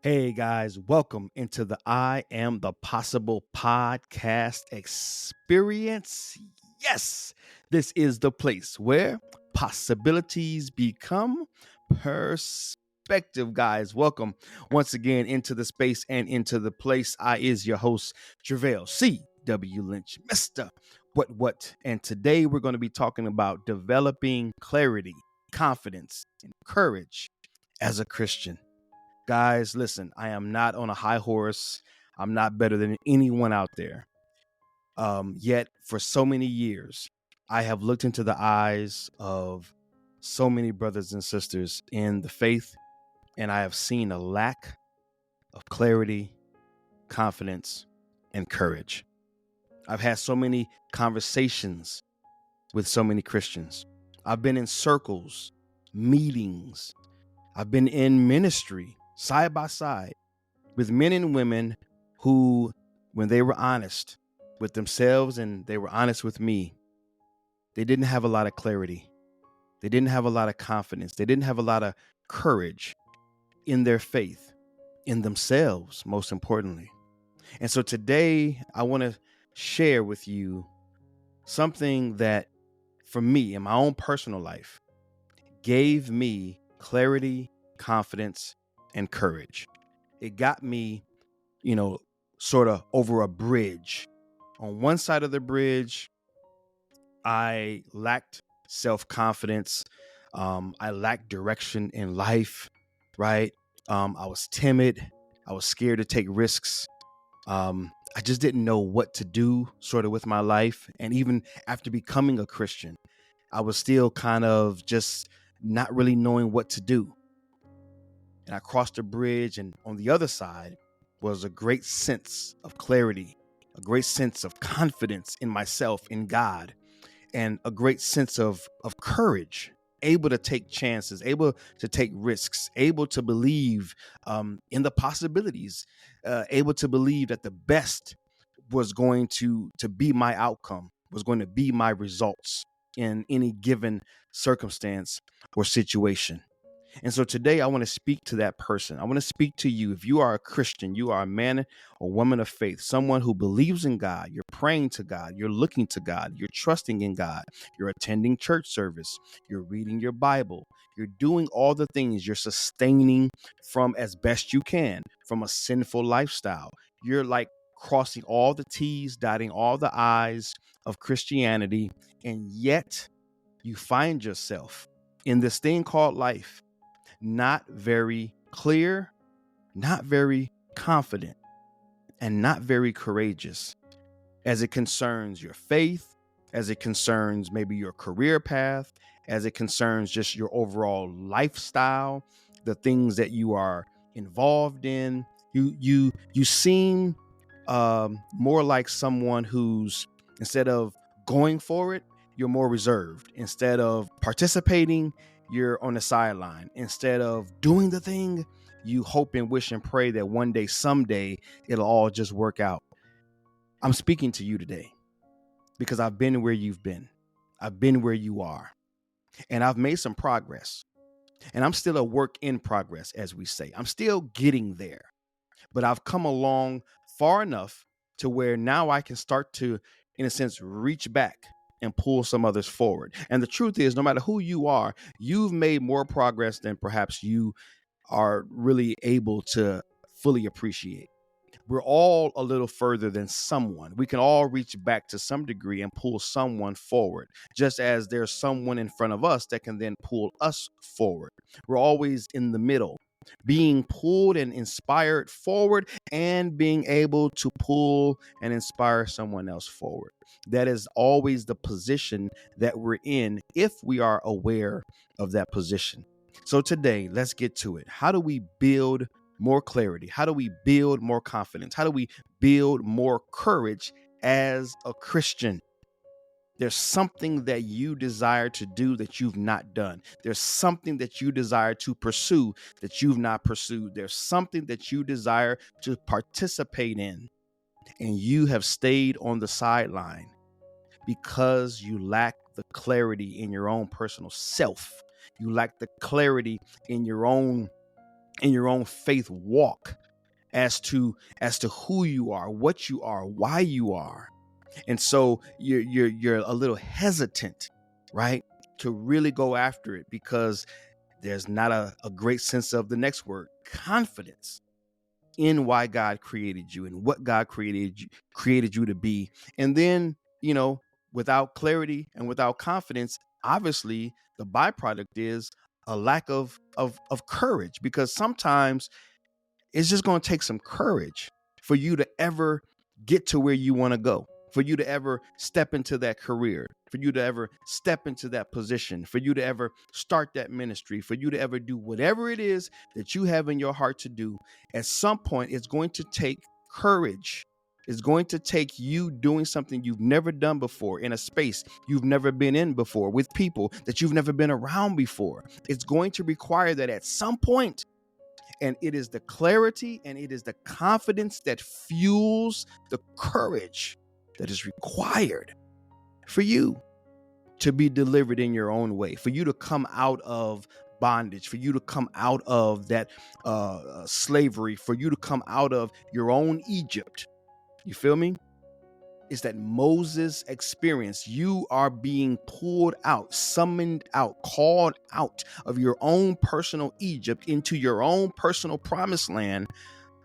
Hey guys, welcome into the I Am the Possible podcast experience. Yes, this is the place where possibilities become perspective, guys. Welcome once again into the space and into the place. I is your host, Javale C.W. Lynch, Mr. What. And today we're going to be talking about developing clarity, confidence, and courage as a Christian. Guys, listen, I am not on a high horse. I'm not better than anyone out there. Yet, for so many years, I have looked into the eyes of so many brothers and sisters in the faith, and I have seen a lack of clarity, confidence, and courage. I've had so many conversations with so many Christians. I've been in circles, meetings, I've been in ministry side by side with men and women who, when they were honest with themselves and they were honest with me, they didn't have a lot of clarity. They didn't have a lot of confidence. They didn't have a lot of courage in their faith, in themselves, most importantly. And so today I want to share with you something that, for me, in my own personal life, gave me clarity, confidence, and courage. It got me, sort of over a bridge. On one side of the bridge, I lacked self-confidence. I lacked direction in life, right? I was timid. I was scared to take risks. I just didn't know what to do sort of with my life. And even after becoming a Christian, I was still kind of just not really knowing what to do. And I crossed the bridge, and on the other side was a great sense of clarity, a great sense of confidence in myself, in God, and a great sense of courage, able to take chances, able to take risks, able to believe in the possibilities, able to believe that the best was going to be my outcome, was going to be my results in any given circumstance or situation. And so today I want to speak to that person. I want to speak to you. If you are a Christian, you are a man or woman of faith, someone who believes in God, you're praying to God, you're looking to God, you're trusting in God, you're attending church service, you're reading your Bible, you're doing all the things, you're sustaining from as best you can from a sinful lifestyle. You're like crossing all the T's, dotting all the I's of Christianity, and yet you find yourself in this thing called life, not very clear, not very confident, and not very courageous as it concerns your faith, as it concerns maybe your career path, as it concerns just your overall lifestyle, the things that you are involved in. You seem more like someone who's, instead of going for it, you're more reserved. Instead of participating, you're on the sideline. Instead of doing the thing, you hope and wish and pray that one day, someday, it'll all just work out. I'm speaking to you today because I've been where you've been. I've been where you are. And I've made some progress. And I'm still a work in progress, as we say. I'm still getting there. But I've come along far enough to where now I can start to, in a sense, reach back and pull some others forward. And the truth is, no matter who you are, you've made more progress than perhaps you are really able to fully appreciate. We're all a little further than someone. We can all reach back to some degree and pull someone forward, just as there's someone in front of us that can then pull us forward. We're always in the middle, being pulled and inspired forward and being able to pull and inspire someone else forward. That is always the position that we're in if we are aware of that position. So today, let's get to it. How do we build more clarity? How do we build more confidence? How do we build more courage as a Christian? There's something that you desire to do that you've not done. There's something that you desire to pursue that you've not pursued. There's something that you desire to participate in, and you have stayed on the sideline because you lack the clarity in your own personal self. You lack the clarity in your own in your own faith walk as to who you are, what you are, why you are. And so you're a little hesitant, right, to really go after it because there's not a great sense of the next word, confidence, in why God created you and what God created you to be. And then, without clarity and without confidence, obviously the byproduct is a lack of courage, because sometimes it's just going to take some courage for you to ever get to where you want to go, for you to ever step into that career, for you to ever step into that position, for you to ever start that ministry, for you to ever do whatever it is that you have in your heart to do. At some point, it's going to take courage. It's going to take you doing something you've never done before, in a space you've never been in before, with people that you've never been around before. It's going to require that at some point. And it is the clarity and it is the confidence that fuels the courage that is required for you to be delivered in your own way, for you to come out of bondage, for you to come out of that slavery, for you to come out of your own Egypt. You feel me? Is that Moses experience. You are being pulled out, summoned out, called out of your own personal Egypt into your own personal promised land.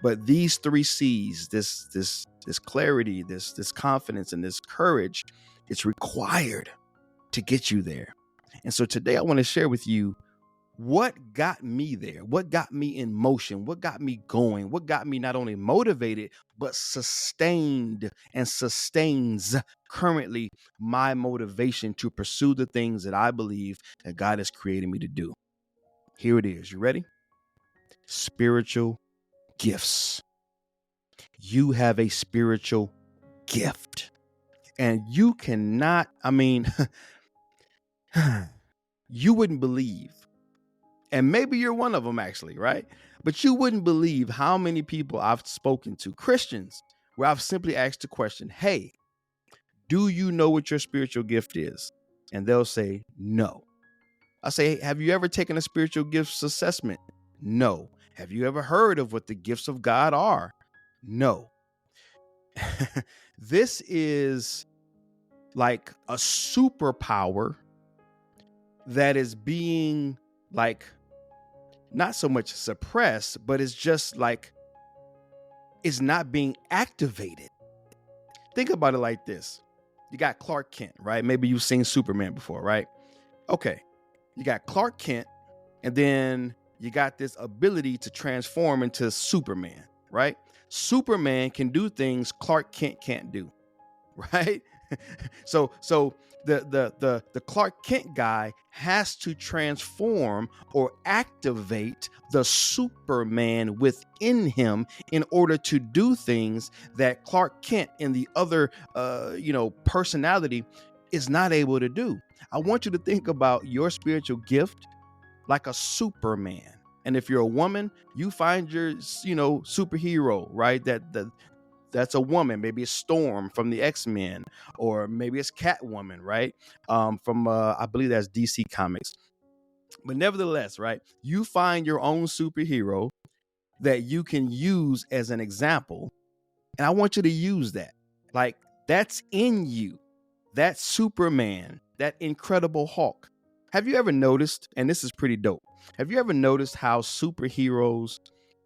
But these 3 C's, this clarity, this confidence, and this courage, it's required to get you there. And so today I want to share with you what got me there, what got me in motion, what got me going, what got me not only motivated, but sustained and sustains currently my motivation to pursue the things that I believe that God has created me to do. Here it is. You ready? Spiritual gifts. You have a spiritual gift, and you cannot, you wouldn't believe. And maybe you're one of them, actually, right? But you wouldn't believe how many people I've spoken to, Christians, where I've simply asked the question, hey, do you know what your spiritual gift is? And they'll say, no. I say, hey, have you ever taken a spiritual gifts assessment? No. Have you ever heard of what the gifts of God are? No. This is like a superpower that is being not so much suppressed, but it's just it's not being activated. Think about it like this. You got Clark Kent, right? Maybe you've seen Superman before, right? Okay. You got Clark Kent, and then you got this ability to transform into Superman, right? Superman can do things Clark Kent can't do, right? So the Clark Kent guy has to transform or activate the Superman within him in order to do things that Clark Kent and the other personality is not able to do. I want you to think about your spiritual gift like a Superman. And if you're a woman, you find your superhero, right? That's a woman. Maybe it's Storm from the X-Men, or maybe it's Catwoman, right? From I believe that's DC Comics. But nevertheless, right, you find your own superhero that you can use as an example, and I want you to use that. That's in you. That Superman, that Incredible Hulk. Have you ever noticed, and this is pretty dope, have you ever noticed how superheroes,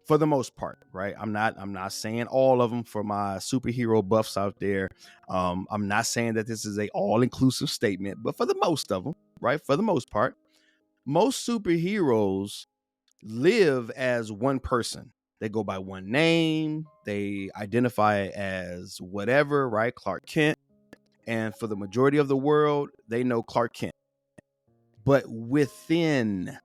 for the most part, right? I'm not saying all of them for my superhero buffs out there. I'm not saying that this is a all-inclusive statement, but for the most of them, right? For the most part, most superheroes live as one person. They go by one name. They identify as whatever, right? Clark Kent. And for the majority of the world, they know Clark Kent. But within,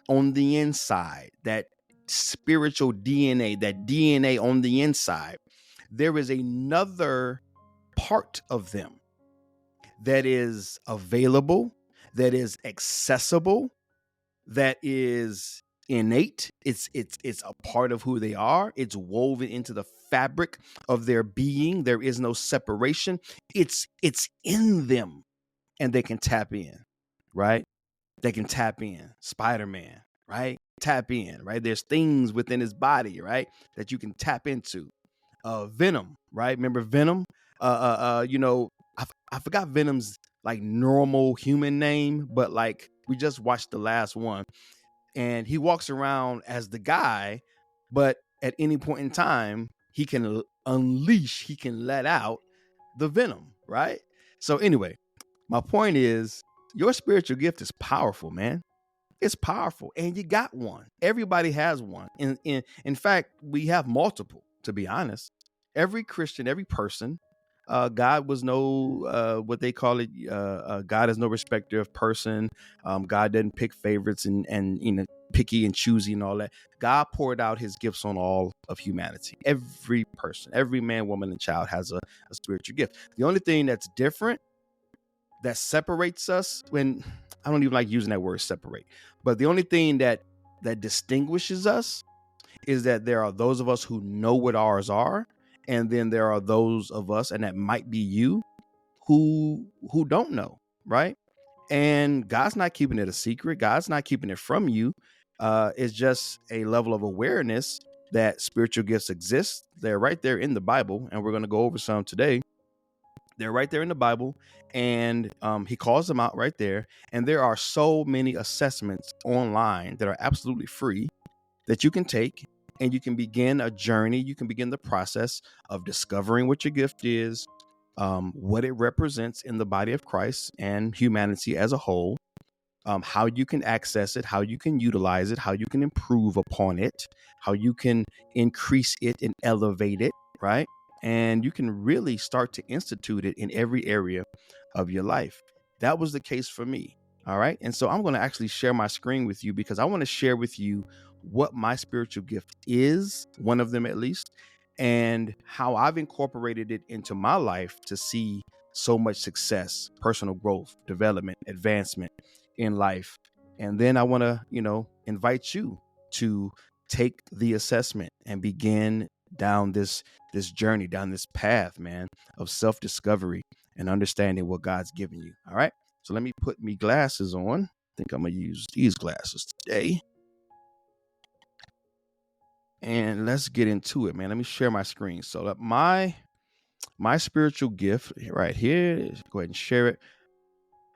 on the inside, that spiritual DNA, that DNA on the inside, there is another part of them that is available, that is accessible, that is innate. It's a part of who they are. It's woven into the fabric of their being. There is no separation. It's in them, and they can tap in, right? They can tap in. Spider-Man, right? tap in, right? There's things within his body, right, that you can tap into. Venom, right? Remember Venom? I forgot Venom's like normal human name, but like we just watched the last one, and he walks around as the guy, but at any point in time, he can unleash, he can let out the venom, right? So anyway, my point is your spiritual gift is powerful, man. It's powerful, and you got one. Everybody has one. In fact, we have multiple, to be honest. Every Christian, every person, God was no what they call it. God is no respecter of person. God didn't pick favorites and picky and choosy and all that. God poured out his gifts on all of humanity. Every person, every man, woman, and child has a spiritual gift. The only thing that's different, that separates us, when I don't even like using that word separate, but the only thing that distinguishes us is that there are those of us who know what ours are, and then there are those of us, and that might be you, who don't know, right? And God's not keeping it a secret. God's not keeping it from you. It's just a level of awareness that spiritual gifts exist. They're right there in the Bible, and we're going to go over some today. They're right there in the Bible, and he calls them out right there. And there are so many assessments online that are absolutely free that you can take, and you can begin a journey. You can begin the process of discovering what your gift is, what it represents in the body of Christ and humanity as a whole, how you can access it, how you can utilize it, how you can improve upon it, how you can increase it and elevate it, right? And you can really start to institute it in every area of your life. That was the case for me. All right. And so I'm going to actually share my screen with you, because I want to share with you what my spiritual gift is, one of them at least, and how I've incorporated it into my life to see so much success, personal growth, development, advancement in life. And then I want to, invite you to take the assessment and begin down this journey, down this path, man, of self-discovery and understanding what God's given you. All right. So let me put me glasses on. I think I'm going to use these glasses today. And let's get into it, man. Let me share my screen. So my spiritual gift right here, go ahead and share it.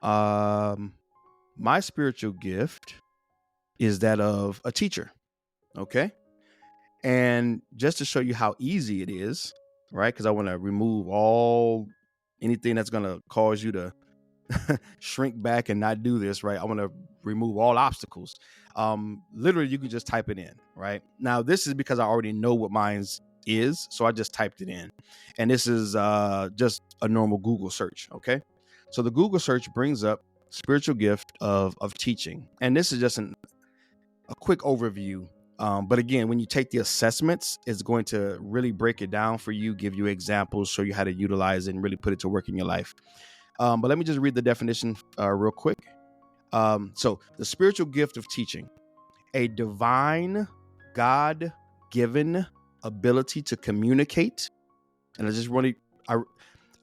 My spiritual gift is that of a teacher. Okay. And just to show you how easy it is, right? Because I want to remove anything that's going to cause you to shrink back and not do this, right? I want to remove all obstacles. Literally, you can just type it in, right? Now, this is because I already know what mine's is, so I just typed it in. And this is just a normal Google search, okay? So the Google search brings up spiritual gift of teaching. And this is just a quick overview. But again, when you take the assessments, it's going to really break it down for you, give you examples, show you how to utilize it and really put it to work in your life. But let me just read the definition real quick. So the spiritual gift of teaching, a divine, God-given ability to communicate. And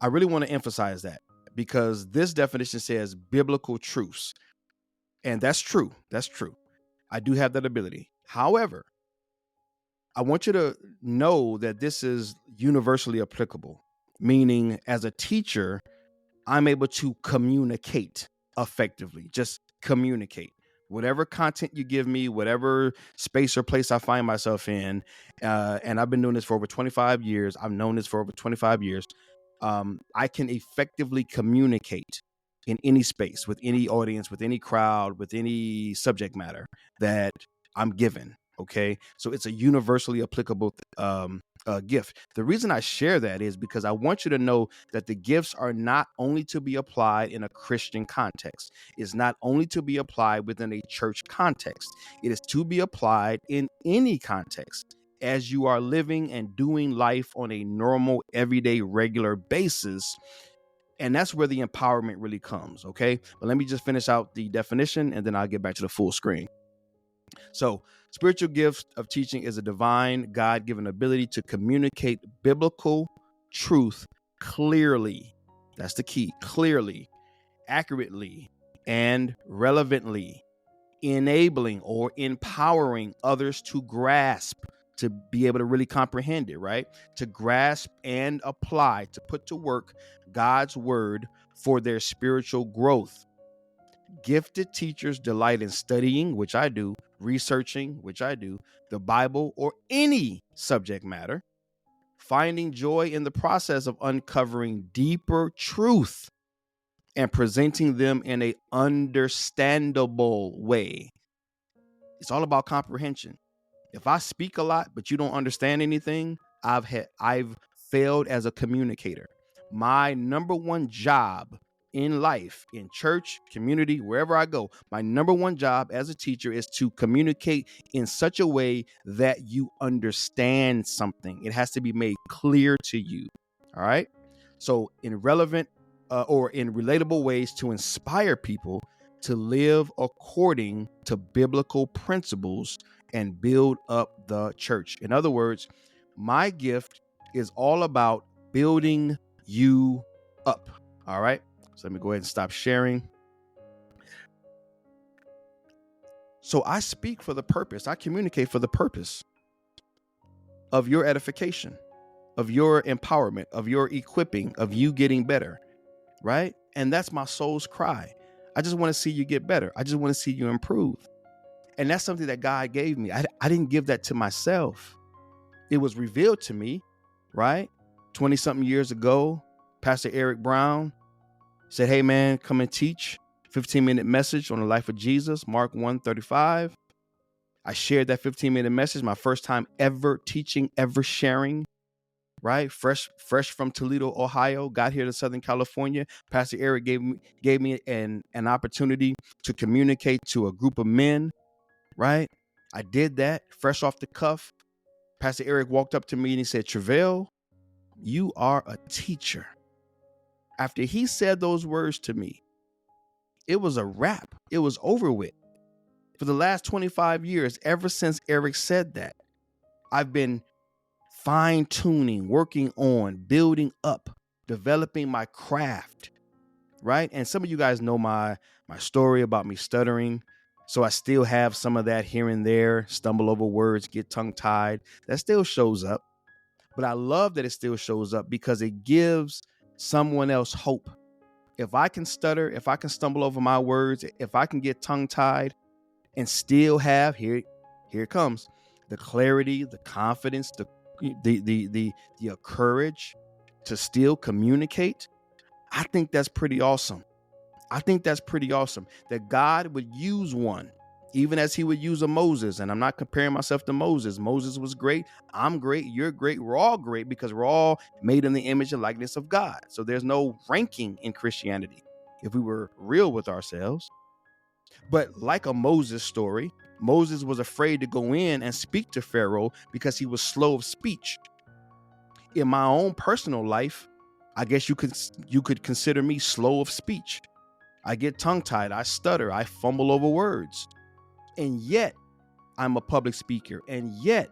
I really want to emphasize that, because this definition says biblical truths. And that's true. That's true. I do have that ability. However, I want you to know that this is universally applicable, meaning as a teacher, I'm able to communicate effectively, just communicate. Whatever content you give me, whatever space or place I find myself in, and I've been doing this for over 25 years. I've known this for over 25 years. I can effectively communicate in any space, with any audience, with any crowd, with any subject matter that I'm given. Okay. So it's a universally applicable gift. The reason I share that is because I want you to know that the gifts are not only to be applied in a Christian context. It's not only to be applied within a church context. It is to be applied in any context as you are living and doing life on a normal, everyday, regular basis. And that's where the empowerment really comes. Okay. But let me just finish out the definition, and then I'll get back to the full screen. So, spiritual gift of teaching is a divine, God-given ability to communicate biblical truth clearly. That's the key. Clearly, accurately, and relevantly enabling or empowering others to grasp, to be able to really comprehend it, right? To grasp and apply, to put to work God's word for their spiritual growth. Gifted teachers delight in studying, which I do, researching, which I do, the Bible or any subject matter, finding joy in the process of uncovering deeper truth and presenting them in a understandable way. It's all about comprehension. If I speak a lot but you don't understand anything, I've failed as a communicator. My number one job in life, in church, community, wherever I go, my number one job as a teacher is to communicate in such a way that you understand something. It has to be made clear to you. All right. So in relevant or in relatable ways to inspire people to live according to biblical principles and build up the church. In other words, my gift is all about building you up. All right. So let me go ahead and stop sharing. So I speak for the purpose, I communicate for the purpose of your edification, of your empowerment, of your equipping, of you getting better, right? And that's my soul's cry. I just want to see you get better. I just want to see you improve. And that's something that God gave me. I didn't give that to myself. It was revealed to me, right? 20-something years ago, Pastor Eric Brown said, hey, man, come and teach 15-minute message on the life of Jesus, Mark 1:35. I shared that 15-minute message, my first time ever teaching, ever sharing, right? Fresh from Toledo, Ohio, got here to Southern California. Pastor Eric gave me an opportunity to communicate to a group of men, right? I did that fresh off the cuff. Pastor Eric walked up to me and he said, Travell, you are a teacher. After he said those words to me, it was a wrap. It was over with. For the last 25 years, ever since Eric said that, I've been fine-tuning, working on, building up, developing my craft, right? And some of you guys know my story about me stuttering. So I still have some of that here and there, stumble over words, get tongue-tied. That still shows up. But I love that it still shows up because it gives someone else hope. If I can stutter, if I can stumble over my words, if I can get tongue-tied and still have, here it comes, the clarity, the confidence, the courage to still communicate, I think that's pretty awesome. I think that's pretty awesome that God would use one, even as he would use a Moses. And I'm not comparing myself to Moses. Moses was great. I'm great. You're great. We're all great because we're all made in the image and likeness of God. So there's no ranking in Christianity if we were real with ourselves. But like a Moses story, Moses was afraid to go in and speak to Pharaoh because he was slow of speech. In my own personal life, I guess you could consider me slow of speech. I get tongue-tied, I stutter, I fumble over words. And yet, I'm a public speaker. And yet,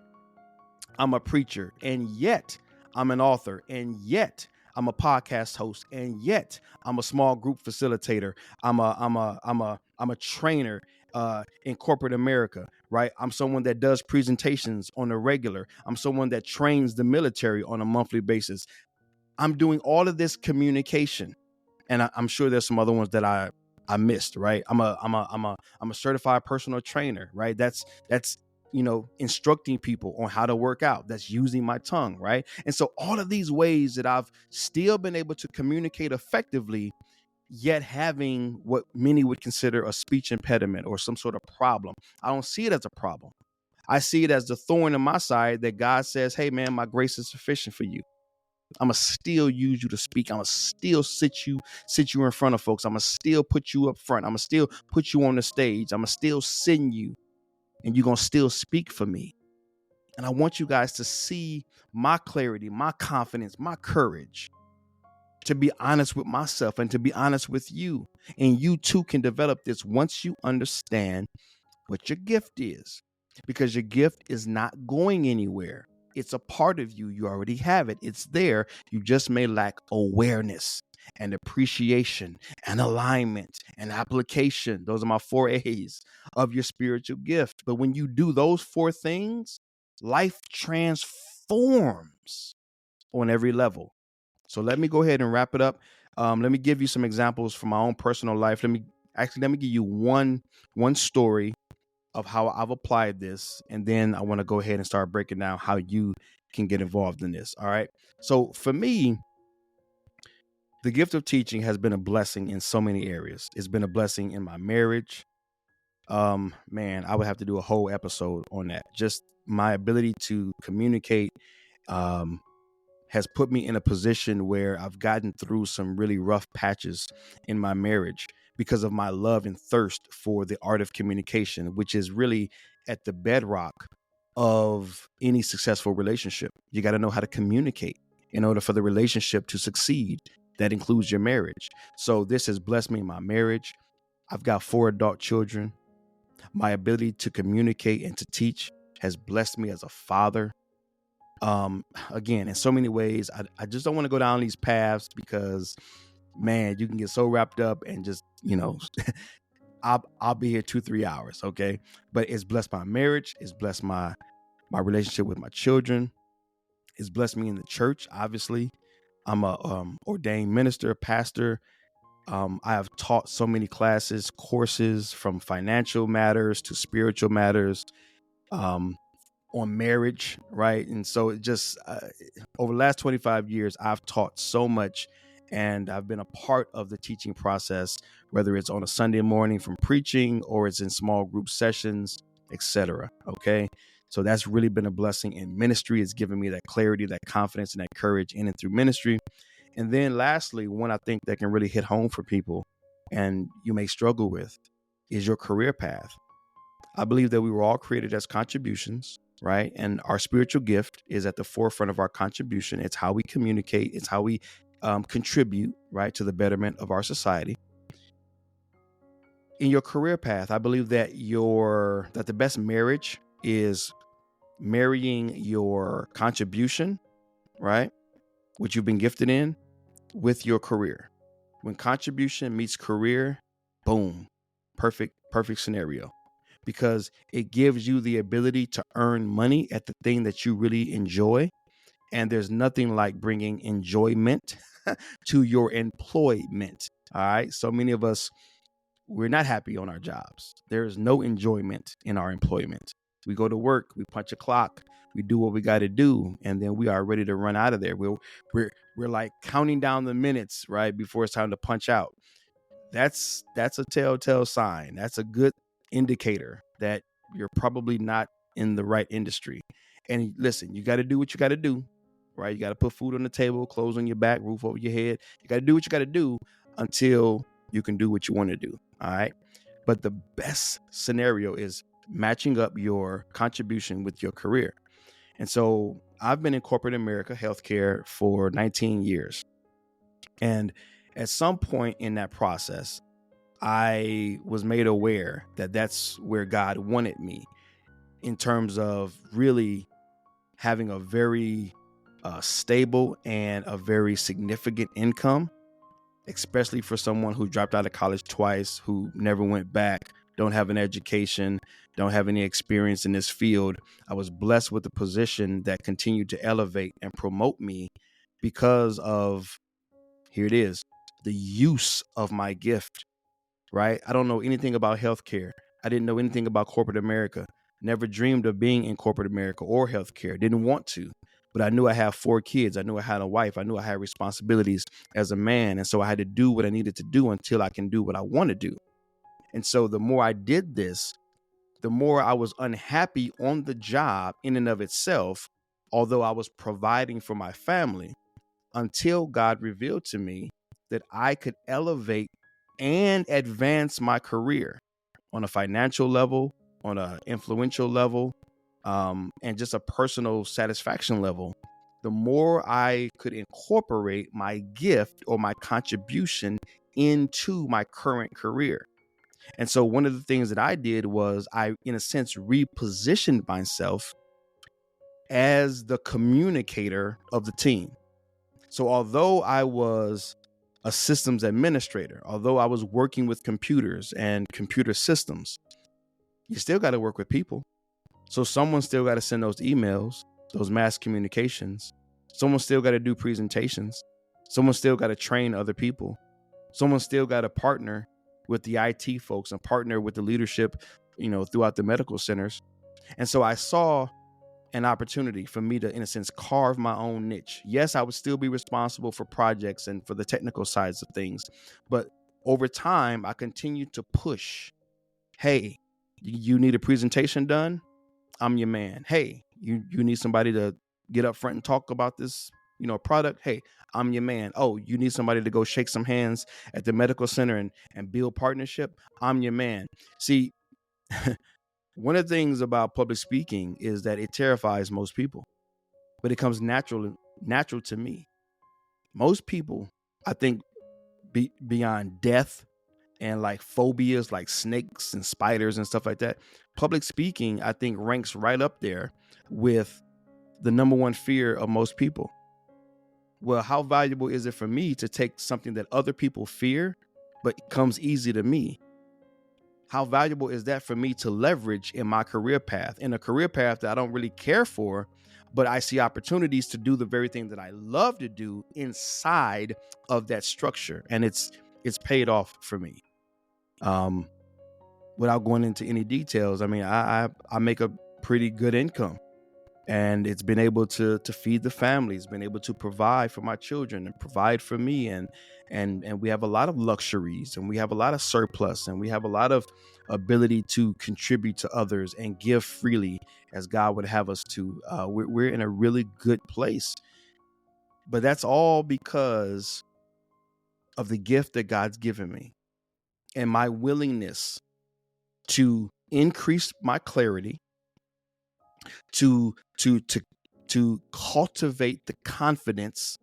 I'm a preacher. And yet, I'm an author. And yet, I'm a podcast host. And yet, I'm a small group facilitator. I'm a trainer in corporate America, right? I'm someone that does presentations on a regular. I'm someone that trains the military on a monthly basis. I'm doing all of this communication. And I'm sure there's some other ones that I missed, right? I'm a certified personal trainer, right? That's instructing people on how to work out. That's using my tongue, right? And so all of these ways that I've still been able to communicate effectively, yet having what many would consider a speech impediment or some sort of problem. I don't see it as a problem. I see it as the thorn in my side that God says, hey man, my grace is sufficient for you. I'm going to still use you to speak. I'm going to still sit you in front of folks. I'm going to still put you up front. I'm going to still put you on the stage. I'm going to still send you and you're going to still speak for me. And I want you guys to see my clarity, my confidence, my courage, to be honest with myself and to be honest with you. And you too can develop this once you understand what your gift is, because your gift is not going anywhere. It's a part of you. You already have it. It's there. You just may lack awareness. and appreciation and alignment and application. Those are my 4 A's of your spiritual gift. But when you do those 4 things, life transforms on every level. So let me go ahead and wrap it up. Let me give you some examples from my own personal life. Let me give you one story of how I've applied this, and then I want to go ahead and start breaking down how you can get involved in this. All right. So for me, the gift of teaching has been a blessing in so many areas. It's been a blessing in my marriage. Man, I would have to do a whole episode on that. Just my ability to communicate has put me in a position where I've gotten through some really rough patches in my marriage because of my love and thirst for the art of communication, which is really at the bedrock of any successful relationship. You got to know how to communicate in order for the relationship to succeed. That includes your marriage. So this has blessed me in my marriage. I've got 4 adult children. My ability to communicate and to teach has blessed me as a father. Again, in so many ways, I just don't want to go down these paths because, man, you can get so wrapped up and just, I'll be here 2-3 hours. Okay. But it's blessed my marriage. It's blessed my relationship with my children. It's blessed me in the church. Obviously, I'm a ordained minister, pastor. I have taught so many classes, courses from financial matters to spiritual matters, on marriage, right? And so it just over the last 25 years, I've taught so much, and I've been a part of the teaching process, whether it's on a Sunday morning from preaching or it's in small group sessions, etc. Okay. So that's really been a blessing in ministry. It's given me that clarity, that confidence, and that courage in and through ministry. And then lastly, one I think that can really hit home for people and you may struggle with is your career path. I believe that we were all created as contributions, right? And our spiritual gift is at the forefront of our contribution. It's how we communicate. It's how we contribute, right, to the betterment of our society. In your career path, I believe that the best marriage is marrying your contribution, right, which you've been gifted in, with your career. When contribution meets career, boom, perfect scenario. Because it gives you the ability to earn money at the thing that you really enjoy. And there's nothing like bringing enjoyment to your employment. All right. So many of us, we're not happy on our jobs. There is no enjoyment in our employment. We go to work, we punch a clock, we do what we got to do, and then we are ready to run out of there. We're like counting down the minutes, right, before it's time to punch out. That's a telltale sign. That's a good indicator that you're probably not in the right industry. And listen, you got to do what you got to do, right? You got to put food on the table, clothes on your back, roof over your head. You got to do what you got to do until you can do what you want to do. All right. But the best scenario is matching up your contribution with your career. And so I've been in corporate America, healthcare, for 19 years. And at some point in that process, I was made aware that that's where God wanted me in terms of really having a very stable and a very significant income, especially for someone who dropped out of college twice, who never went back, don't have an education, don't have any experience in this field. I was blessed with a position that continued to elevate and promote me because of, here it is, the use of my gift, right? I don't know anything about healthcare. I didn't know anything about corporate America. Never dreamed of being in corporate America or healthcare. Didn't want to. But I knew I had 4 kids. I knew I had a wife. I knew I had responsibilities as a man. And so I had to do what I needed to do until I can do what I want to do. And so the more I did this, the more I was unhappy on the job in and of itself, although I was providing for my family, until God revealed to me that I could elevate and advance my career on a financial level, on an influential level, and just a personal satisfaction level. The more I could incorporate my gift or my contribution into my current career. And so one of the things that I did was I, in a sense, repositioned myself as the communicator of the team. So although I was a systems administrator. Although I was working with computers and computer systems, you still got to work with people. So someone still got to send those emails, those mass communications. Someone still got to do presentations. Someone still got to train other people. Someone still got to partner with the IT folks and partner with the leadership, throughout the medical centers. And so I saw an opportunity for me to, in a sense, carve my own niche. Yes, I would still be responsible for projects and for the technical sides of things. But over time, I continued to push. Hey, you need a presentation done? I'm your man. Hey, you need somebody to get up front and talk about this, product. Hey, I'm your man. Oh, you need somebody to go shake some hands at the medical center and build partnership. I'm your man. See, one of the things about public speaking is that it terrifies most people, but it comes natural to me. Most people, I think, beyond death and like phobias like snakes and spiders and stuff like that, public speaking, I think, ranks right up there with the number one fear of most people. Well, how valuable is it for me to take something that other people fear, but comes easy to me? How valuable is that for me to leverage in my career path, in a career path that I don't really care for, but I see opportunities to do the very thing that I love to do inside of that structure. And it's paid off for me. Without going into any details, I mean, I make a pretty good income, and it's been able to feed the family. It's been able to provide for my children and provide for me. And we have a lot of luxuries, and we have a lot of surplus, and we have a lot of ability to contribute to others and give freely as God would have us to. We're in a really good place, but that's all because of the gift that God's given me and my willingness to increase my clarity, to cultivate the confidence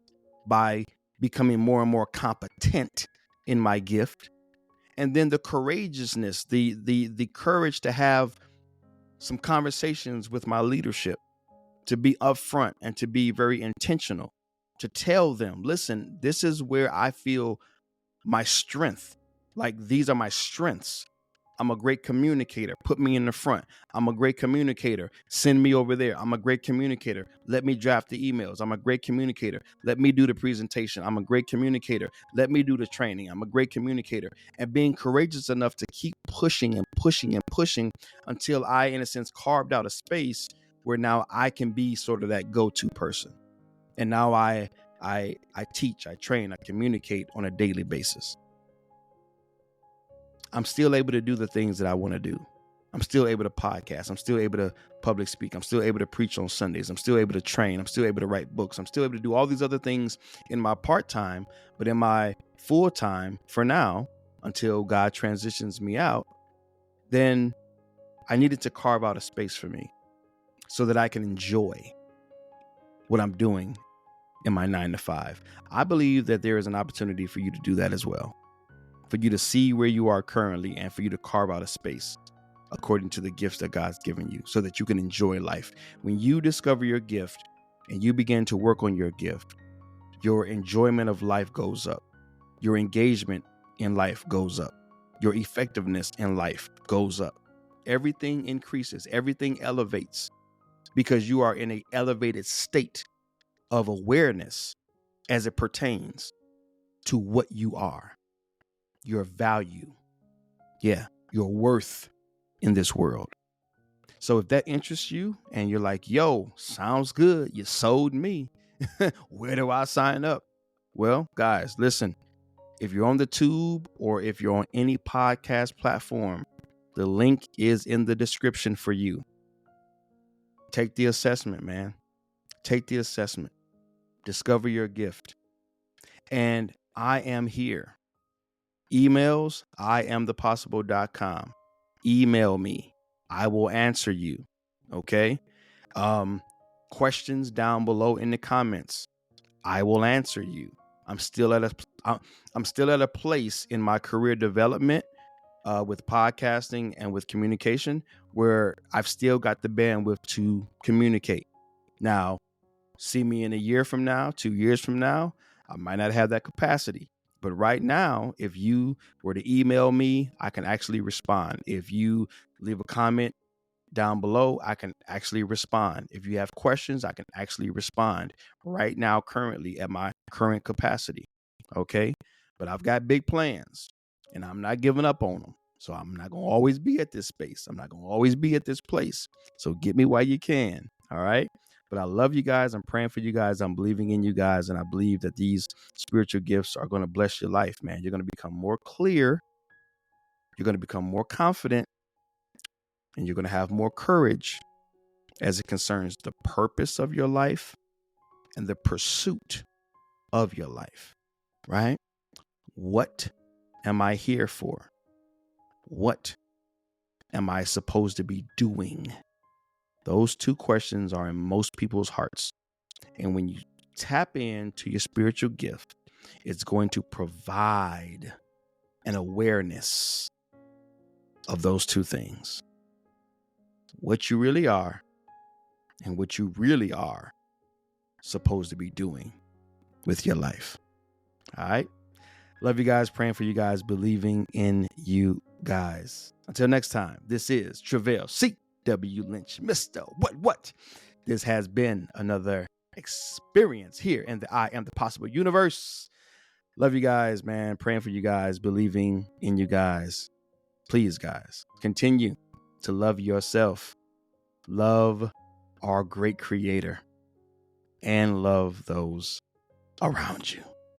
by becoming more and more competent in my gift, and then the courageousness, the courage to have some conversations with my leadership, to be upfront and to be very intentional, to tell them, listen, this is where I feel my strength. Like, these are my strengths. I'm a great communicator. Put me in the front. I'm a great communicator. Send me over there. I'm a great communicator. Let me draft the emails. I'm a great communicator. Let me do the presentation. I'm a great communicator. Let me do the training. I'm a great communicator. And being courageous enough to keep pushing and pushing and pushing until I, in a sense, carved out a space where now I can be sort of that go-to person. And now I teach, I train, I communicate on a daily basis. I'm still able to do the things that I want to do. I'm still able to podcast. I'm still able to public speak. I'm still able to preach on Sundays. I'm still able to train. I'm still able to write books. I'm still able to do all these other things in my part-time, but in my full-time for now, until God transitions me out, then I needed to carve out a space for me so that I can enjoy what I'm doing in my 9 to 5. I believe that there is an opportunity for you to do that as well, for you to see where you are currently and for you to carve out a space according to the gifts that God's given you so that you can enjoy life. When you discover your gift and you begin to work on your gift, your enjoyment of life goes up. Your engagement in life goes up. Your effectiveness in life goes up. Everything increases. Everything elevates because you are in an elevated state of awareness as it pertains to what you are, your value, your worth in this world. So if that interests you and you're like, yo, sounds good, you sold me, where do I sign up? Well, guys, listen, if you're on the tube or if you're on any podcast platform, the link is in the description for you. Take the assessment, man. Take the assessment. Discover your gift. And I am here. Emails, iamthepossible.com. Email me. I will answer you. Okay? Questions down below in the comments. I will answer you. I'm still at a place in my career development with podcasting and with communication where I've still got the bandwidth to communicate. Now, see me in a year from now, 2 years from now, I might not have that capacity. But right now, if you were to email me, I can actually respond. If you leave a comment down below, I can actually respond. If you have questions, I can actually respond right now, currently at my current capacity. Okay. But I've got big plans and I'm not giving up on them. So I'm not going to always be at this space. I'm not going to always be at this place. So get me while you can. All right. But I love you guys. I'm praying for you guys. I'm believing in you guys. And I believe that these spiritual gifts are going to bless your life, man. You're going to become more clear. You're going to become more confident. And you're going to have more courage as it concerns the purpose of your life and the pursuit of your life, right? What am I here for? What am I supposed to be doing? Those two questions are in most people's hearts. And when you tap into your spiritual gift, it's going to provide an awareness of those two things. What you really are and what you really are supposed to be doing with your life. All right. Love you guys. Praying for you guys. Believing in you guys. Until next time, this is Travell C.W. Lynch, Mr. What? This has been another experience here in the I Am the Possible universe. Love you guys, man. Praying for you guys. Believing in you guys. Please, guys, continue to love yourself. Love our great creator and love those around you.